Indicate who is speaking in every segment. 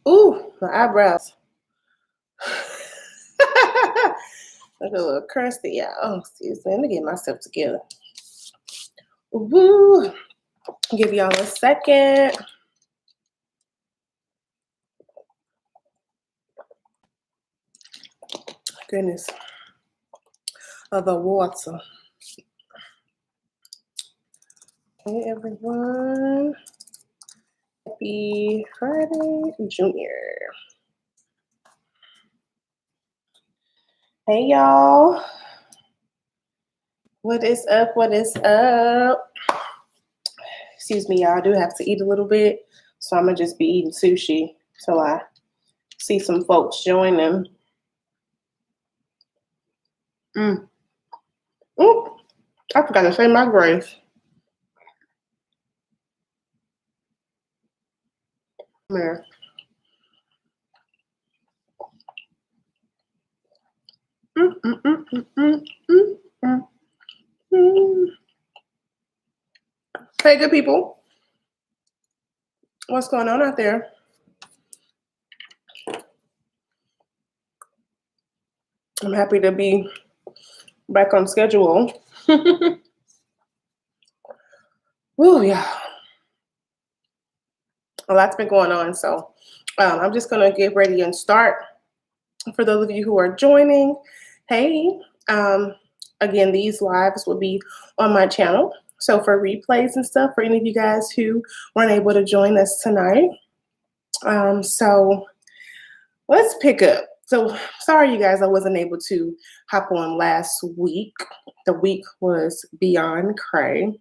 Speaker 1: Ooh, my eyebrows. Look a little crusty, yeah. Oh, excuse me. Let me get myself together. Woo. Give y'all a second. Goodness. Of the water. Hey, everyone. Happy Friday, Junior. Hey, y'all. What is up? What is up? Excuse me, y'all. I do have to eat a little bit, so I'm going to just be eating sushi till I see some folks join them. Ooh, I forgot to say my grace. Come here. Hey, good people. What's going on out there? I'm happy to be back on schedule. Woo, yeah. A lot's been going on, so I'm just going to get ready and start. For those of you who are joining, hey, again, these lives will be on my channel. So for replays and stuff, for any of you guys who weren't able to join us tonight. So let's pick up. So sorry, you guys, I wasn't able to hop on last week. The week was beyond cray,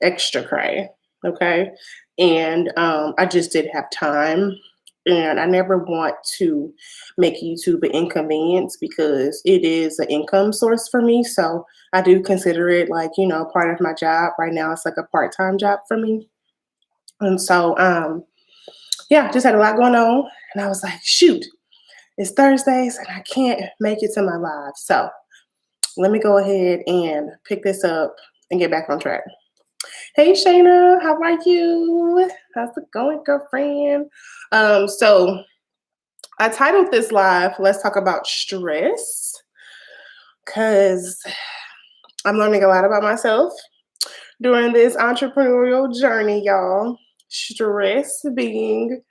Speaker 1: extra cray, okay? And I just didn't have time. And I never want to make YouTube an inconvenience because it is an income source for me. So I do consider it like, you know, part of my job. Right now, it's like a part-time job for me. And so, yeah, just had a lot going on. And I was like, shoot, it's Thursdays and I can't make it to my live. So let me go ahead and pick this up and get back on track. Hey, Shayna, how are you? How's it going, girlfriend? So I titled this live, Let's Talk About Stress, because I'm learning a lot about myself during this entrepreneurial journey, y'all. Stress being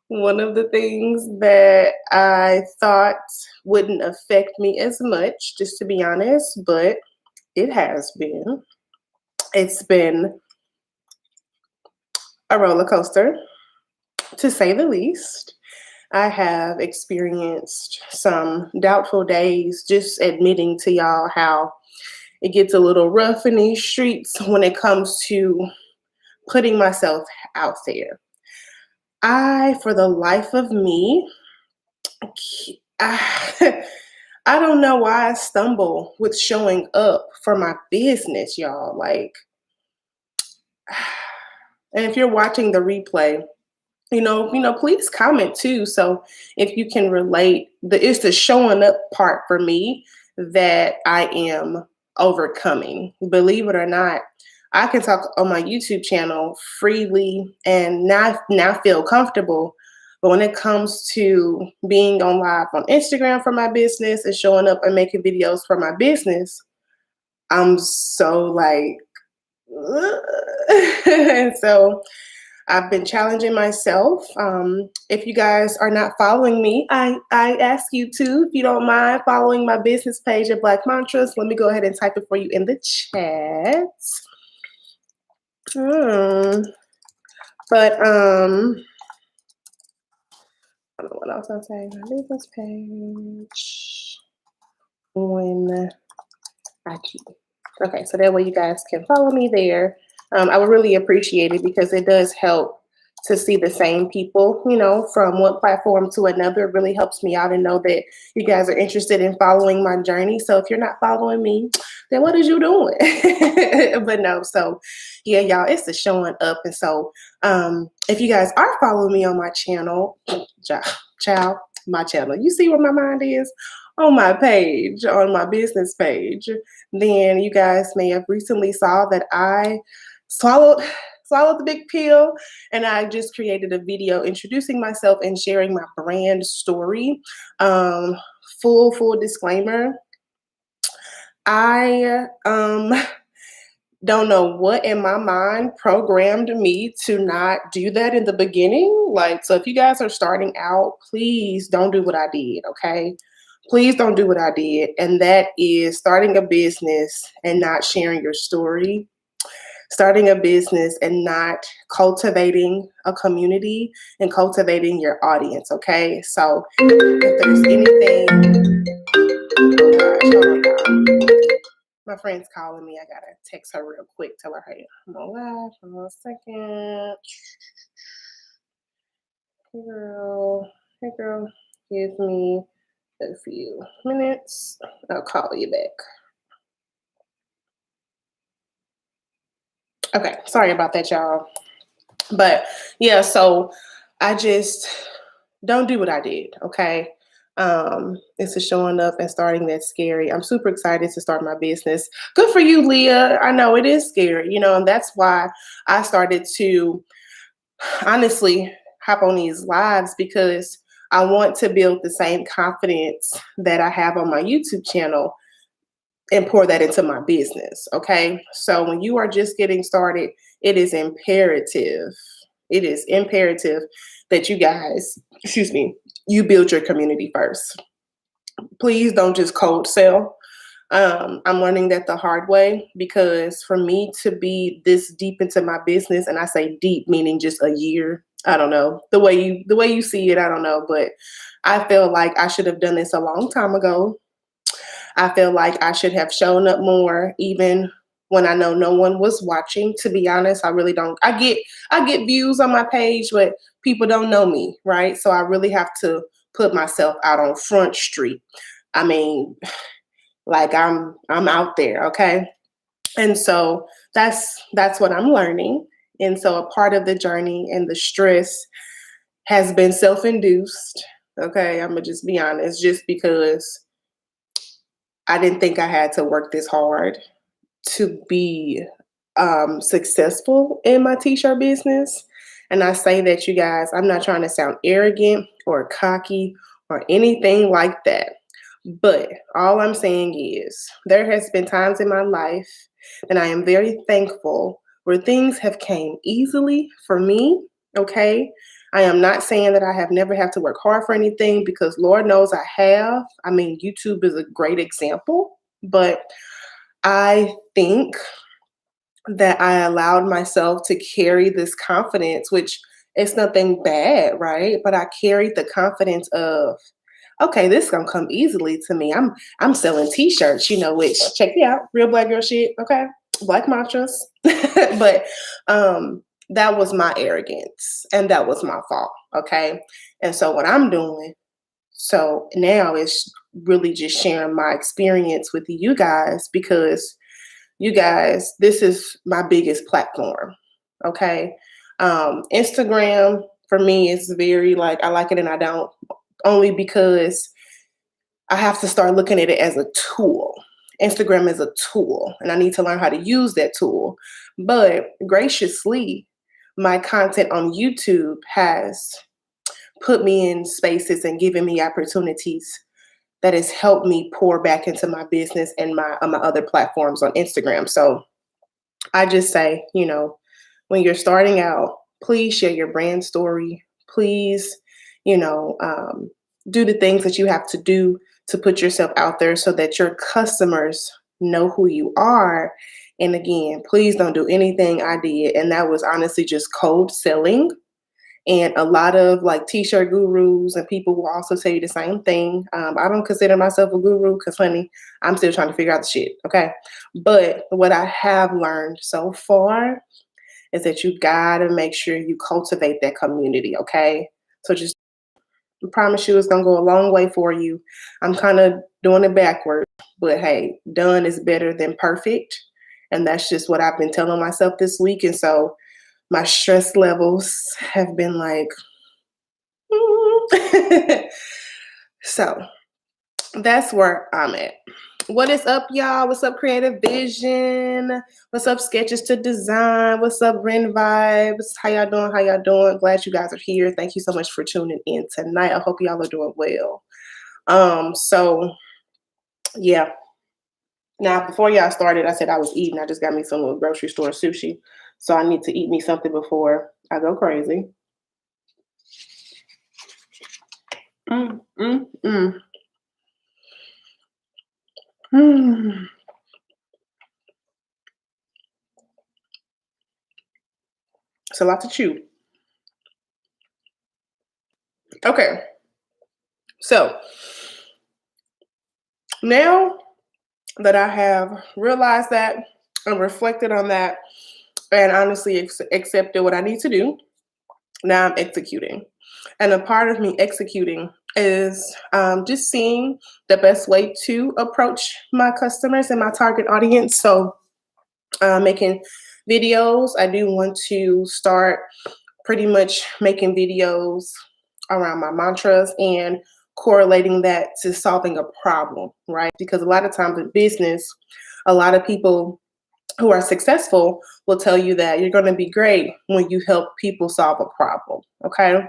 Speaker 1: one of the things that I thought wouldn't affect me as much, just to be honest, but it has been. It's been a roller coaster, to say the least. I have experienced some doubtful days, just admitting to y'all how it gets a little rough in these streets when it comes to putting myself out there. For the life of me, I don't know why I stumble with showing up for my business, y'all. Like, and if you're watching the replay, you know, please comment too. So if you can relate, it's the showing up part for me that I am overcoming. Believe it or not, I can talk on my YouTube channel freely and now feel comfortable. But when it comes to being on live on Instagram for my business and showing up and making videos for my business, I'm so like, and so I've been challenging myself. If you guys are not following me, I ask you to, if you don't mind, following my business page at Black Mantras. Let me go ahead and type it for you in the chat. But I don't know what else I'm saying. My business page on IG. Okay, so that way you guys can follow me there. I would really appreciate it because it does help to see the same people, you know, from one platform to another. It really helps me out and know that you guys are interested in following my journey. So if you're not following me, then what is you doing? But no, so yeah, y'all, it's the showing up. And so if you guys are following me on my channel, my channel, you see where my mind is? On my page, on my business page, then you guys may have recently saw that I swallowed swallow the big pill. And I just created a video introducing myself and sharing my brand story. Full disclaimer. I don't know what in my mind programmed me to not do that in the beginning. Like, so if you guys are starting out, please don't do what I did, okay? Please don't do what I did. And that is starting a business and not sharing your story, starting a business and not cultivating a community and cultivating your audience, okay? So if there's anything, oh gosh, hold on, y'all. My friend's calling me. I gotta text her real quick. Tell her, hey, I'm on live. Hold on a second. Hey girl, give me a few minutes. I'll call you back. Okay, sorry about that, y'all. But yeah, so I just don't do what I did, okay? It's a showing up and starting that's scary. I'm super excited to start my business. Good for you, Leah. I know it is scary, and that's why I started to honestly hop on these lives, because I want to build the same confidence that I have on my YouTube channel and pour that into my business. Okay. So when you are just getting started, it is imperative. It is imperative that you guys, excuse me, you build your community first. Please don't just cold sell. I'm learning that the hard way, because for me to be this deep into my business, and I say deep meaning just a year, I don't know the way you see it, I don't know, but I feel like I should have done this a long time ago. I feel like I should have shown up more, even when I know no one was watching. To be honest, I really don't. I get views on my page, but people don't know me, right? So I really have to put myself out on Front Street. I mean, like I'm out there, okay? And so that's what I'm learning. And so a part of the journey and the stress has been self-induced. Okay, I'm gonna just be honest, just because I didn't think I had to work this hard to be successful in my t-shirt business. And I say that, you guys, I'm not trying to sound arrogant or cocky or anything like that. But all I'm saying is there has been times in my life, and I am very thankful, where things have came easily for me. Okay. I am not saying that I have never had to work hard for anything, because Lord knows I have. I mean, YouTube is a great example, but I think that I allowed myself to carry this confidence, which is nothing bad, right? But I carried the confidence of, okay, this is gonna come easily to me. I'm selling t-shirts, which, check me out, real black girl shit, okay? Black mantras. But that was my arrogance and that was my fault. Okay. And so what I'm doing, so now it's really just sharing my experience with you guys, because you guys, this is my biggest platform. Okay. Instagram for me is very, like, I like it and I don't, only because I have to start looking at it as a tool. Instagram is a tool and I need to learn how to use that tool. But graciously, my content on YouTube has put me in spaces and given me opportunities that has helped me pour back into my business and my other platforms on Instagram. So I just say, when you're starting out, please share your brand story. Please, do the things that you have to do to put yourself out there so that your customers know who you are. And again, please don't do anything I did. And that was honestly just cold selling. And a lot of like t-shirt gurus and people will also tell you the same thing. I don't consider myself a guru because, honey, I'm still trying to figure out the shit. Okay. But what I have learned so far is that you gotta make sure you cultivate that community. Okay. So just, I promise you, it's gonna go a long way for you. I'm kind of doing it backwards, but hey, done is better than perfect. And that's just what I've been telling myself this week. And so my stress levels have been like, so that's where I'm at. What is up, y'all? What's up, Creative Vision? What's up, Sketches to Design? What's up, Ren Vibes? How y'all doing? How y'all doing? Glad you guys are here. Thank you so much for tuning in tonight. I hope y'all are doing well. So yeah. Now, before y'all started, I said I was eating. I just got me some little grocery store sushi. So I need to eat me something before I go crazy. It's a lot to chew. Okay. So now that I have realized that and reflected on that and honestly accepted what I need to do, now I'm executing. And a part of me executing is just seeing the best way to approach my customers and my target audience. So making videos, I do want to start pretty much making videos around my mantras and correlating that to solving a problem, right? Because a lot of times in business, a lot of people who are successful will tell you that you're going to be great when you help people solve a problem. Okay.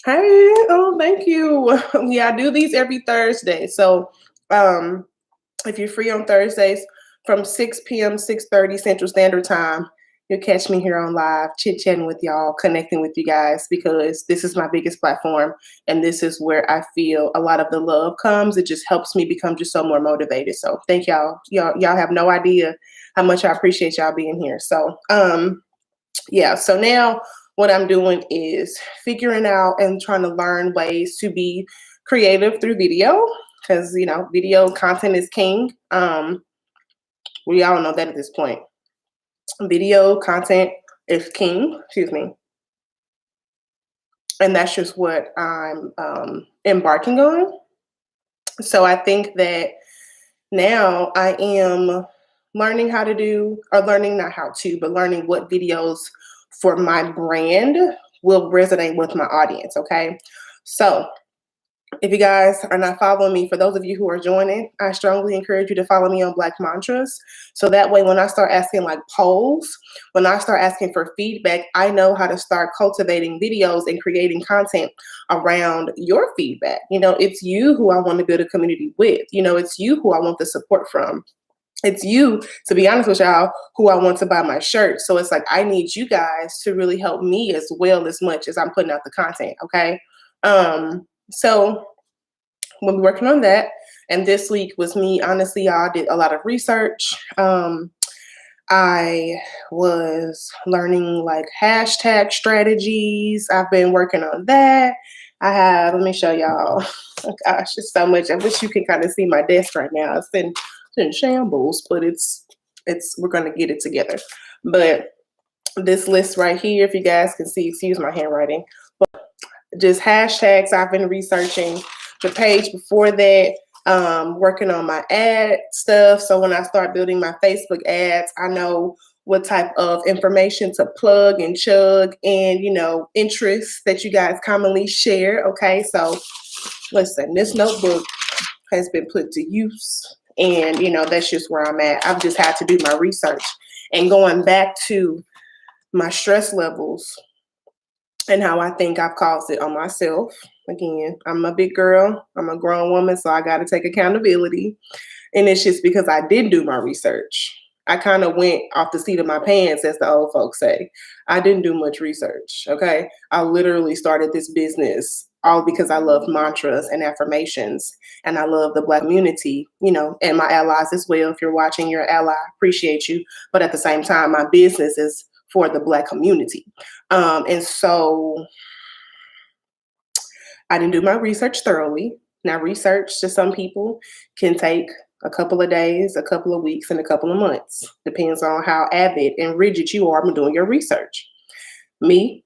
Speaker 1: Hey, oh, thank you. Yeah, I do these every Thursday. So if you're free on Thursdays from 6 p.m., 6:30 Central Standard Time, you'll catch me here on live, chit-chatting with y'all, connecting with you guys, because this is my biggest platform. And this is where I feel a lot of the love comes. It just helps me become just so more motivated. So thank y'all. Y'all have no idea how much I appreciate y'all being here. So yeah, so now what I'm doing is figuring out and trying to learn ways to be creative through video, because video content is king. We all know that at this point. Video content is king, excuse me. And that's just what I'm embarking on. So I think that now I am learning how to do, or learning not how to, but learning what videos for my brand will resonate with my audience, okay? So if you guys are not following me, for those of you who are joining, I strongly encourage you to follow me on Black Mantras. So that way, when I start asking like polls, when I start asking for feedback, I know how to start cultivating videos and creating content around your feedback. It's you who I want to build a community with. It's you who I want the support from. It's you, to be honest with y'all, who I want to buy my shirt. So it's like, I need you guys to really help me as well, as much as I'm putting out the content, okay? So we'll be working on that. And this week was me, honestly, y'all, did a lot of research. I was learning like hashtag strategies. I've been working on that. Let me show y'all. Oh gosh, it's so much. I wish you could kind of see my desk right now. It's in shambles, but we're going to get it together. But this list right here, if you guys can see, excuse my handwriting, but just hashtags I've been researching. The page before that, working on my ad stuff. So when I start building my Facebook ads, I know what type of information to plug and chug and, interests that you guys commonly share. Okay. So listen, this notebook has been put to use, and, that's just where I'm at. I've just had to do my research and going back to my stress levels and how I think I've caused it on myself. Again, I'm a big girl. I'm a grown woman, so I got to take accountability. And it's just because I did do my research. I kind of went off the seat of my pants, as the old folks say. I didn't do much research, okay? I literally started this business all because I love mantras and affirmations, and I love the Black community, and my allies as well. If you're watching, you're an ally, appreciate you. But at the same time, my business is for the Black community. And so I didn't do my research thoroughly. Now, research to some people can take a couple of days, a couple of weeks, and a couple of months. Depends on how avid and rigid you are when doing your research. Me,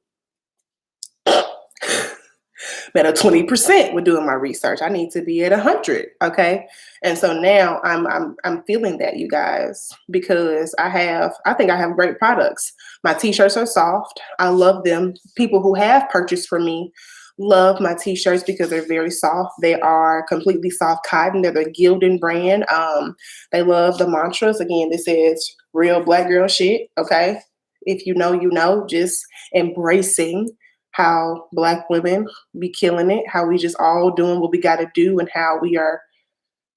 Speaker 1: at a 20% with doing my research. I need to be at 100. Okay. And so now I'm feeling that, you guys, because I think I have great products. My t-shirts are soft. I love them. People who have purchased from me love my t-shirts because they're very soft. They are completely soft cotton. They're the Gildan brand. They love the mantras. Again, this is real Black girl shit. Okay. If you know, you know, just embracing how Black women be killing it, how we just all doing what we got to do, and how we are,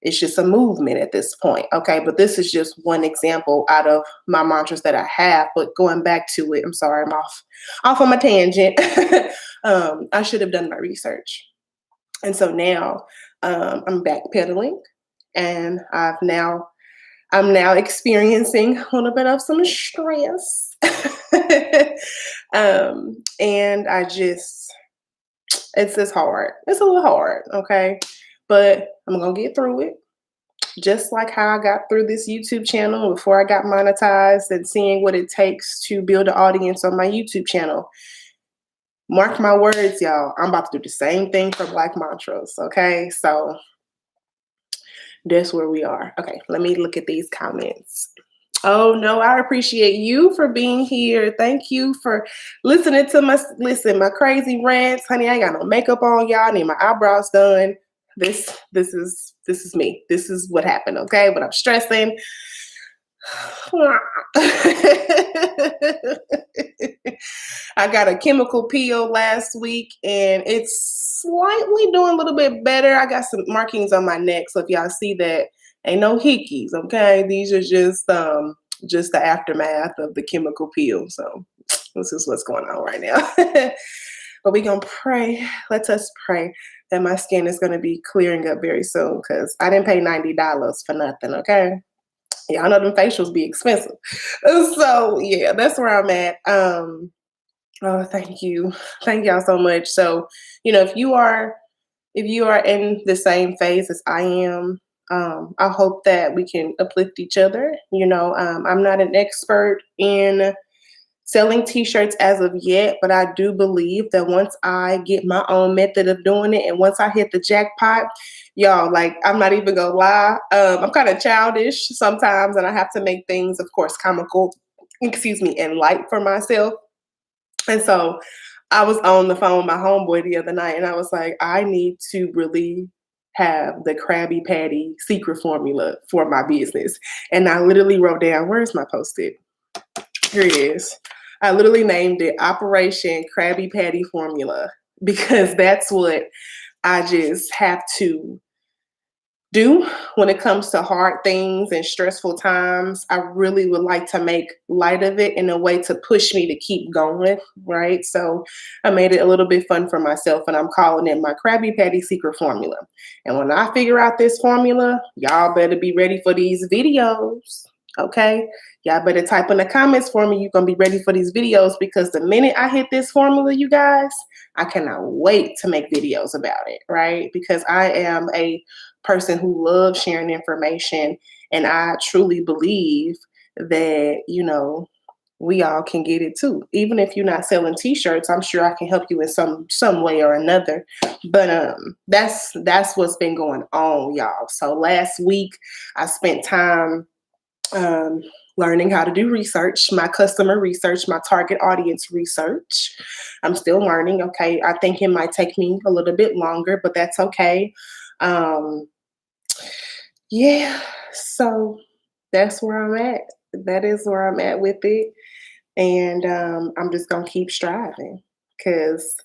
Speaker 1: it's just a movement at this point. Okay. But this is just one example out of my mantras that I have. But going back to it, I'm sorry, I'm off on my tangent. I should have done my research. And so now I'm backpedaling, and I'm now experiencing a little bit of some stress. And it's hard. It's a little hard, okay? But I'm gonna get through it. Just like how I got through this YouTube channel before I got monetized, and seeing what it takes to build an audience on my YouTube channel. Mark my words, y'all. I'm about to do the same thing for Black Mantras, okay? So that's where we are. Okay, let me look at these comments. Oh no, I appreciate you for being here. Thank you for listening to my crazy rants. Honey, I ain't got no makeup on, y'all. I need my eyebrows done. This is me. This is what happened, okay? But I'm stressing. I got a chemical peel last week, and it's slightly doing a little bit better. I got some markings on my neck, so if y'all see that, ain't no hickeys, okay? These are just the aftermath of the chemical peel. So this is what's going on right now. But we're gonna pray. Let us pray that my skin is gonna be clearing up very soon, because I didn't pay $90 for nothing, okay? Y'all know them facials be expensive. So yeah, that's where I'm at. Oh, thank you. Thank y'all so much. So, if you are in the same phase as I am, I hope that we can uplift each other. I'm not an expert in selling t-shirts as of yet, but I do believe that once I get my own method of doing it, and once I hit the jackpot, y'all, like, I'm not even gonna lie, I'm kind of childish sometimes, and I have to make things, of course, comical, and light for myself. And so I was on the phone with my homeboy the other night, and I was like, I need to really have the Krabby Patty secret formula for my business. And I literally wrote down, where's my Post-it? Here it is. I literally named it Operation Krabby Patty Formula, because that's what I just have to do when it comes to hard things and stressful times. I really would like to make light of it in a way to push me to keep going, right? So I made it a little bit fun for myself, and I'm calling it my Krabby Patty Secret Formula. And when I figure out this formula, y'all better be ready for these videos, okay? Y'all better type in the comments for me. You're going to be ready for these videos, because the minute I hit this formula, you guys, I cannot wait to make videos about it, right? Because I am a person who loves sharing information, and I truly believe that, we all can get it too. Even if you're not selling t-shirts, I'm sure I can help you in some way or another. But that's what's been going on, y'all. So last week I spent time learning how to do research, my customer research, my target audience research. I'm still learning. Okay. I think it might take me a little bit longer, but that's okay. Yeah. So that's where I'm at. That is where I'm at with it. And I'm just going to keep striving, because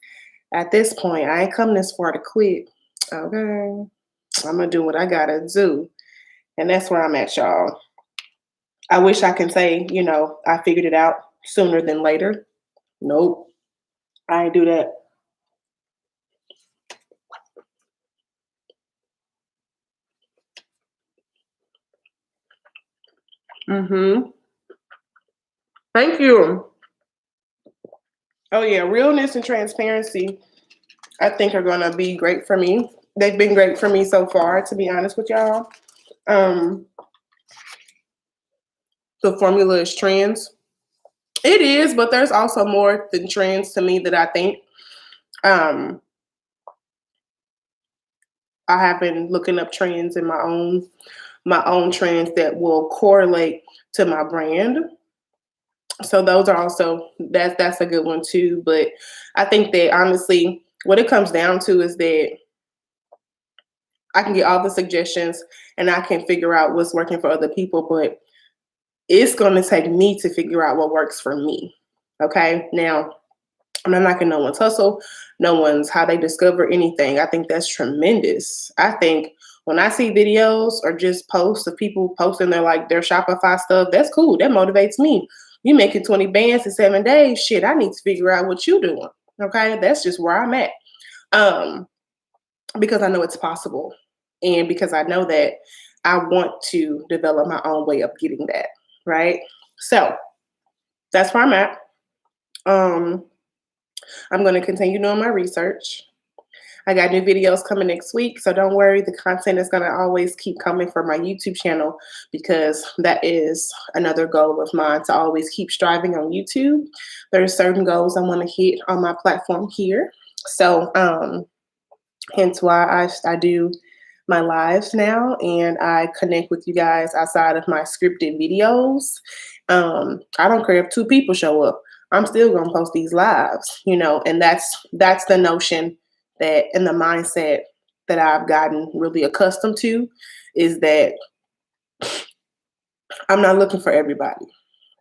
Speaker 1: at this point, I ain't come this far to quit. Okay. I'm going to do what I got to do. And that's where I'm at, y'all. I wish I can say, I figured it out sooner than later. Nope. I ain't do that. Thank you. Oh yeah, realness and transparency, I think, are gonna be great for me. They've been great for me so far, to be honest with y'all. The formula is trends. It is, but there's also more than trends to me that I think. I have been looking up trends in my own trends that will correlate to my brand. So those are also, that's a good one too. But I think that honestly, what it comes down to is that I can get all the suggestions and I can figure out what's working for other people, but it's going to take me to figure out what works for me. Okay. Now, I'm not knocking no one's hustle, no one's how they discover anything. I think that's tremendous. I think when I see videos or just posts of people posting their Shopify stuff, that's cool. That motivates me. You making 20 bands in 7 days. Shit, I need to figure out what you doing. Okay. That's just where I'm at. Because I know it's possible. And because I know that I want to develop my own way of getting that. Right. So that's where I'm at. I'm going to continue doing my research. I got new videos coming next week, so don't worry. The content is going to always keep coming for my YouTube channel because that is another goal of mine, to always keep striving on YouTube. There are certain goals I want to hit on my platform here. So hence why I do my lives now, and I connect with you guys outside of my scripted videos. I don't care if 2 people show up. I'm still gonna post these lives, and that's the notion that, and the mindset that I've gotten really accustomed to, is that I'm not looking for everybody.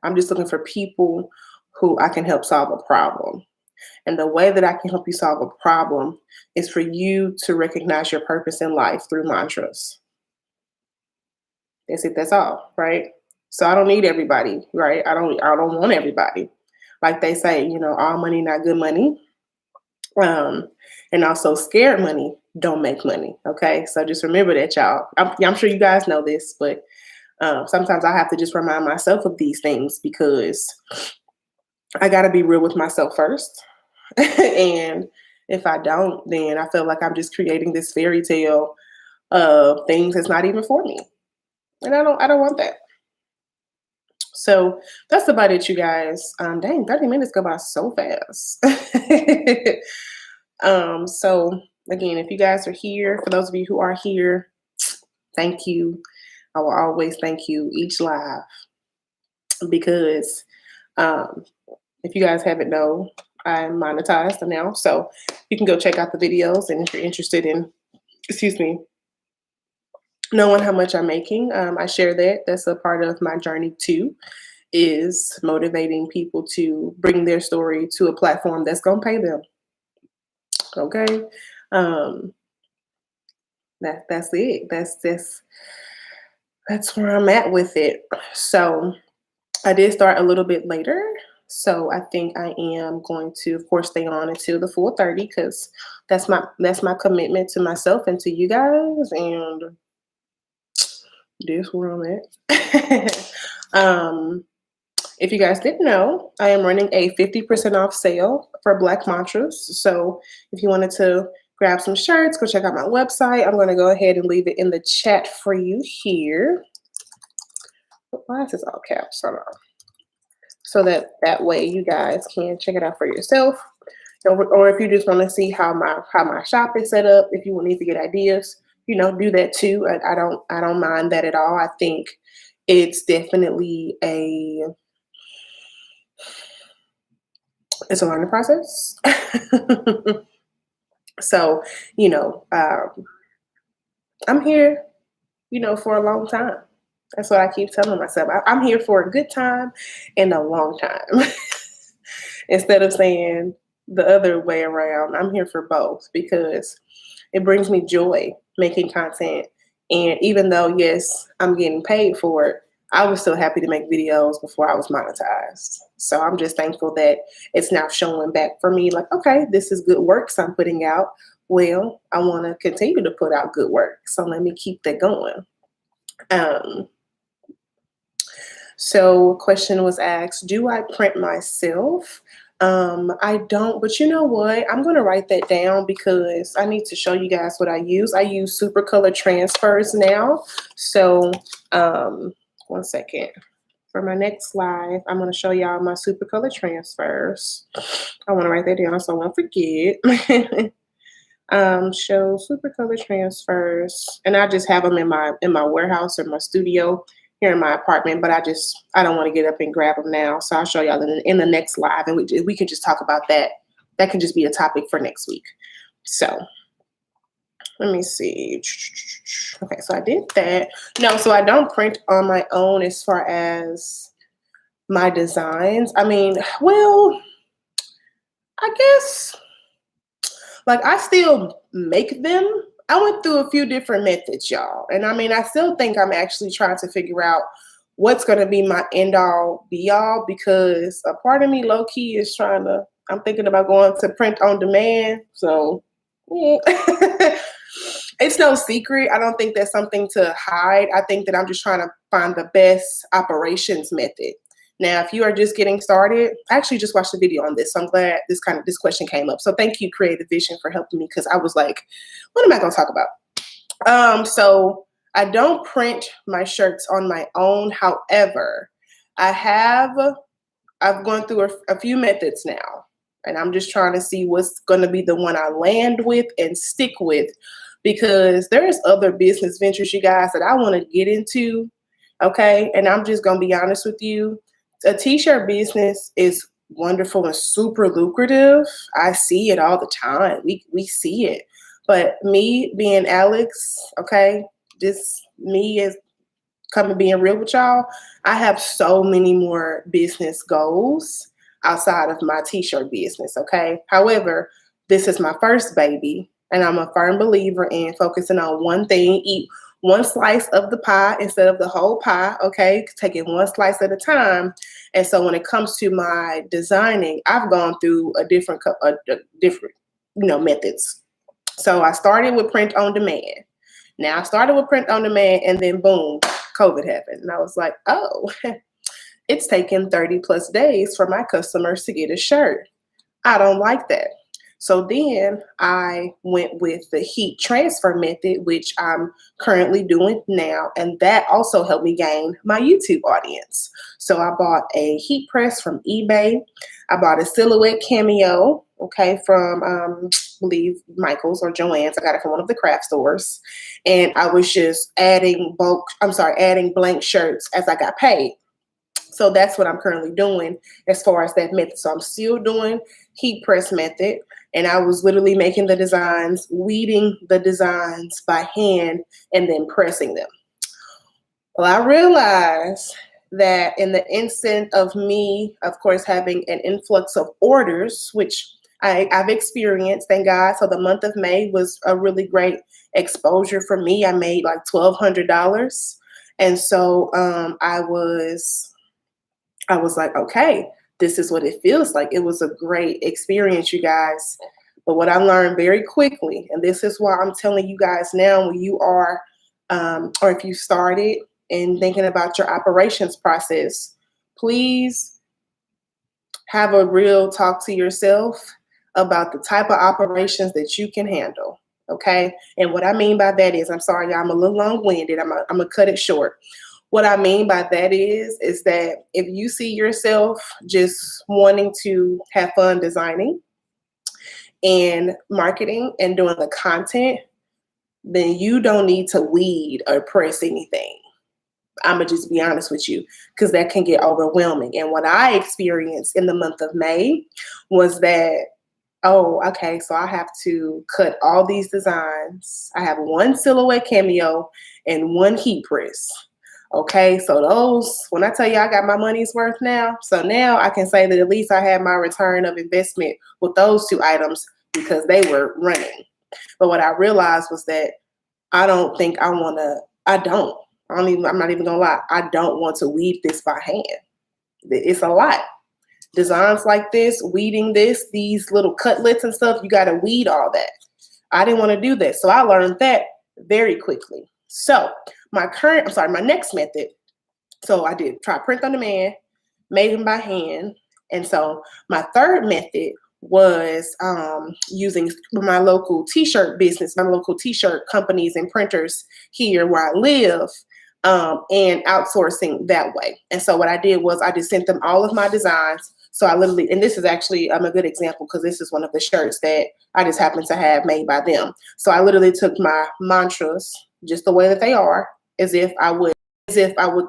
Speaker 1: I'm just looking for people who I can help solve a problem. And the way that I can help you solve a problem is for you to recognize your purpose in life through mantras. That's it, that's all, right? So I don't need everybody, right? I don't want everybody. Like they say, all money, not good money. And also scared money don't make money. Okay. So just remember that, y'all. I'm sure you guys know this, but sometimes I have to just remind myself of these things because I got to be real with myself first. And if I don't, then I feel like I'm just creating this fairy tale of things that's not even for me. And I don't want that. So that's about it, you guys. Dang, 30 minutes go by so fast. So again, if you guys are here, for those of you who are here, thank you. I will always thank you each live, because if you guys haven't known, I'm monetized now. So you can go check out the videos, and if you're interested in, knowing how much I'm making, I share that. That's a part of my journey too, is motivating people to bring their story to a platform that's gonna pay them. Okay, that's it. That's where I'm at with it. So I did start a little bit later. So I think I am going to, of course, stay on until the full 30, because that's my commitment to myself and to you guys. And this where I'm at. If you guys didn't know, I am running a 50% off sale for Black Mantras. So if you wanted to grab some shirts, go check out my website. I'm going to go ahead and leave it in the chat for you here. Why is this all caps? Hold on. So that way you guys can check it out for yourself. Or if you just want to see how my shop is set up, if you need to get ideas, do that too. I don't mind that at all. I think it's definitely it's a learning process. So, I'm here, for a long time. That's what I keep telling myself. I'm here for a good time and a long time. Instead of saying the other way around, I'm here for both, because it brings me joy making content. And even though, yes, I'm getting paid for it, I was still happy to make videos before I was monetized. So I'm just thankful that it's now showing back for me, like, okay, this is good work I'm putting out. Well, I want to continue to put out good work, so let me keep that going. So a question was asked, do I print myself? I don't, but you know what? I'm going to write that down because I need to show you guys what I use. I use super color transfers now. So, 1 second. For my next live, I'm going to show y'all my super color transfers. I want to write that down so I won't forget. Show super color transfers, and I just have them in my warehouse or my studio here in my apartment, but I don't want to get up and grab them now. So I'll show y'all in the next live, and we can just talk about that that can just be a topic for next week. So let me see. Okay, so I did that. No, so I don't print on my own as far as my designs. I mean, well, I guess like I still make them. I went through a few different methods, y'all. And I mean, I still think I'm actually trying to figure out what's going to be my end all be all, because a part of me low key is I'm thinking about going to print on demand. So yeah. It's no secret. I don't think that's something to hide. I think that I'm just trying to find the best operations method. Now, if you are just getting started, I actually just watched a video on this, so I'm glad this question came up. So thank you, Creative Vision, for helping me, because I was like, what am I going to talk about? So I don't print my shirts on my own. However, I've gone through a few methods now, and I'm just trying to see what's going to be the one I land with and stick with, because there's other business ventures, you guys, that I want to get into. Okay. And I'm just going to be honest with you. A t-shirt business is wonderful and super lucrative. I see it all the time. We see it. But me being Alex, okay, just me as being real with y'all, I have so many more business goals outside of my t-shirt business. Okay. However, this is my first baby, and I'm a firm believer in focusing on one thing, eat one slice of the pie instead of the whole pie, okay? Taking one slice at a time. And so when it comes to my designing, I've gone through a different methods. So I started with print on demand. Now I started with print on demand, and then boom, COVID happened. And I was like, oh, it's taken 30 plus days for my customers to get a shirt. I don't like that. So then I went with the heat transfer method, which I'm currently doing now. And that also helped me gain my YouTube audience. So I bought a heat press from eBay. I bought a silhouette cameo, okay, from, I believe Michael's or Joann's. I got it from one of the craft stores. And I was just adding blank shirts as I got paid. So that's what I'm currently doing as far as that method. So I'm still doing heat press method, and I was literally making the designs, weeding the designs by hand, and then pressing them. Well, I realized that in the instant of me, of course, having an influx of orders, which I've experienced, thank God. So the month of May was a really great exposure for me. I made like $1,200. And so I was like, okay, this is what it feels like. It was a great experience, you guys. But what I learned very quickly, and this is why I'm telling you guys now, when you are, or if you started and thinking about your operations process, please have a real talk to yourself about the type of operations that you can handle. Okay. And what I mean by that is, I'm sorry, y'all, I'm a little long-winded. I'm going to cut it short. What I mean by that is that if you see yourself just wanting to have fun designing and marketing and doing the content, then you don't need to weed or press anything. I'm going to just be honest with you, because that can get overwhelming. And what I experienced in the month of May was that, oh, okay, so I have to cut all these designs. I have one silhouette cameo and one heat press. Okay, so those, when I tell you I got my money's worth now, so now I can say that at least I had my return of investment with those two items because they were running. But what I realized was that I'm not even gonna lie, I don't want to weed this by hand. It's a lot. Designs like this, weeding this, these little cutlets and stuff, you gotta weed all that. I didn't want to do that. So I learned that very quickly. So my next method, so I did try print on demand, made them by hand. And so my third method was using my local t-shirt business, my local t-shirt companies and printers here where I live, and outsourcing that way. And so what I did was I just sent them all of my designs. So I literally, and this is actually a good example because this is one of the shirts that I just happen to have made by them. So I literally took my mantras just the way that they are, as if I would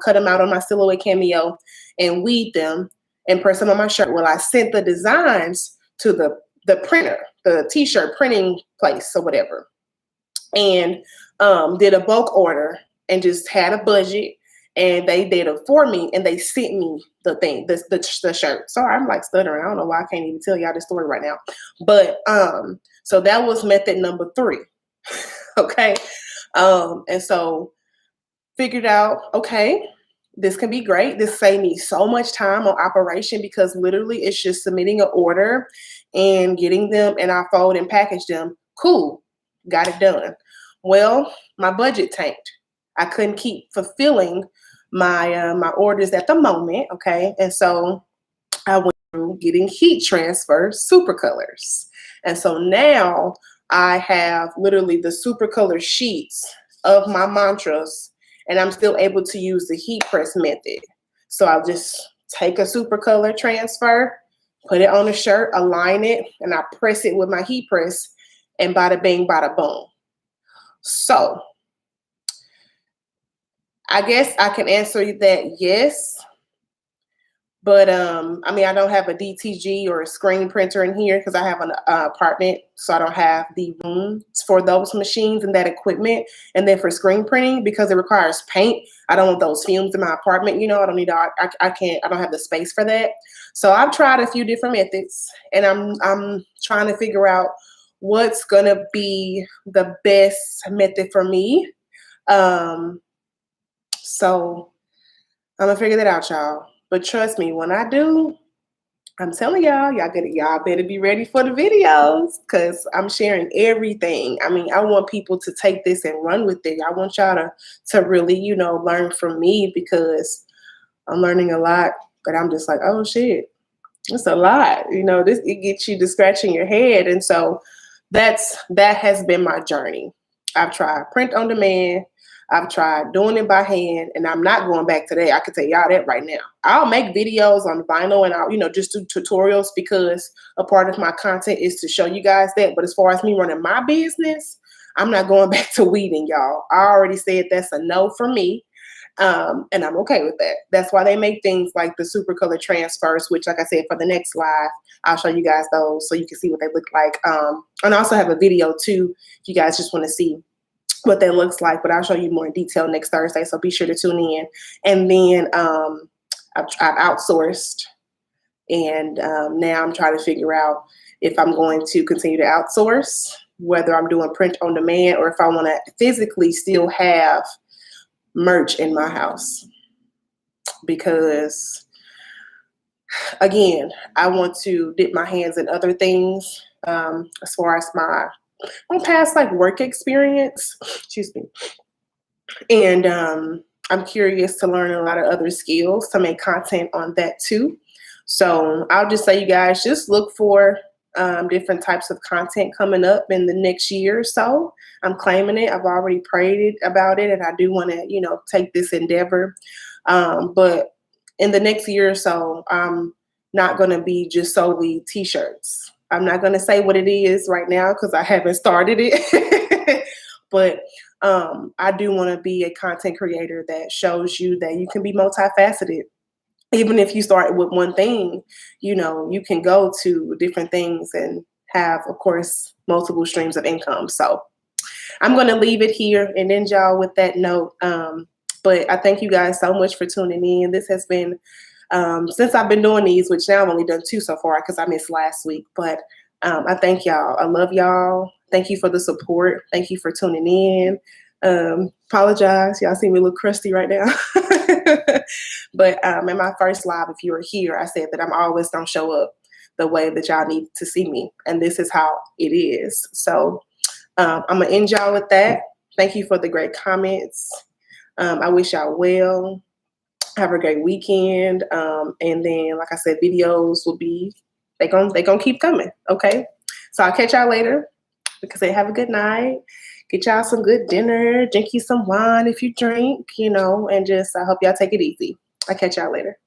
Speaker 1: cut them out on my silhouette cameo and weed them and press them on my shirt. Well, I sent the designs to the the printer, the t-shirt printing place or whatever, and did a bulk order and just had a budget, and they did it for me, and they sent me the thing, the shirt. Sorry, I'm like stuttering. I don't know why I can't even tell y'all this story right now. But so that was method number 3. Okay. And so figured out, okay, this can be great. This saved me so much time on operation, because literally it's just submitting an order and getting them, and I fold and package them. Cool. Got it done. Well, my budget tanked. I couldn't keep fulfilling my my orders at the moment. Okay. And so I went through getting heat transfer super colors. And so now I have literally the super color sheets of my mantras, and I'm still able to use the heat press method. So I'll just take a super color transfer, put it on a shirt, align it, and I press it with my heat press, and bada bing, bada boom. So I guess I can answer that yes. But I mean, I don't have a DTG or a screen printer in here because I have an apartment, so I don't have the room for those machines and that equipment. And then for screen printing, because it requires paint, I don't want those fumes in my apartment. You know, I don't need. I can't. I don't have the space for that. So I've tried a few different methods, and I'm trying to figure out what's gonna be the best method for me. So I'm gonna figure that out, y'all. But trust me, when I do, I'm telling y'all, y'all better be ready for the videos, because I'm sharing everything. I mean, I want people to take this and run with it. I want y'all to really, you know, learn from me, because I'm learning a lot. But I'm just like, oh shit, it's a lot. You know, it gets you to scratching your head. And so that has been my journey. I've tried print on demand. I've tried doing it by hand, and I'm not going back to that. I can tell y'all that right now. I'll make videos on vinyl, and I'll, you know, just do tutorials, because a part of my content is to show you guys that. But as far as me running my business, I'm not going back to weeding, y'all. I already said that's a no for me. And I'm okay with that. That's why they make things like the super color transfers, which, like I said, for the next live, I'll show you guys those so you can see what they look like. And I also have a video too, if you guys just want to see what that looks like, but I'll show you more in detail next Thursday, so be sure to tune in. And then I've outsourced, and now I'm trying to figure out if I'm going to continue to outsource, whether I'm doing print on demand, or if I want to physically still have merch in my house. Because again, I want to dip my hands in other things, as far as my past like work experience, excuse me. And I'm curious to learn a lot of other skills to make content on that too. So I'll just say, you guys, just look for different types of content coming up in the next year or so. I'm claiming it. I've already prayed about it, and I do want to, you know, take this endeavor. But in the next year or so, I'm not going to be just solely t-shirts. I'm not going to say what it is right now because I haven't started it. But I do want to be a content creator that shows you that you can be multifaceted. Even if you start with one thing, you know, you can go to different things and have, of course, multiple streams of income. So I'm going to leave it here and end y'all with that note. But I thank you guys so much for tuning in. This has been, since I've been doing these, which now I've only done 2 so far because I missed last week. But I thank y'all. I love y'all. Thank you for the support. Thank you for tuning in. Apologize. Y'all see me a little crusty right now. But in my first live, if you were here, I said that I'm always going to show up the way that y'all need to see me. And this is how it is. So I'm going to end y'all with that. Thank you for the great comments. I wish y'all well. Have a great weekend. And then, like I said, videos will be, they gonna keep coming. Okay. So I'll catch y'all later. Because they have a good night. Get y'all some good dinner. Drink you some wine if you drink, you know, and just I hope y'all take it easy. I'll catch y'all later.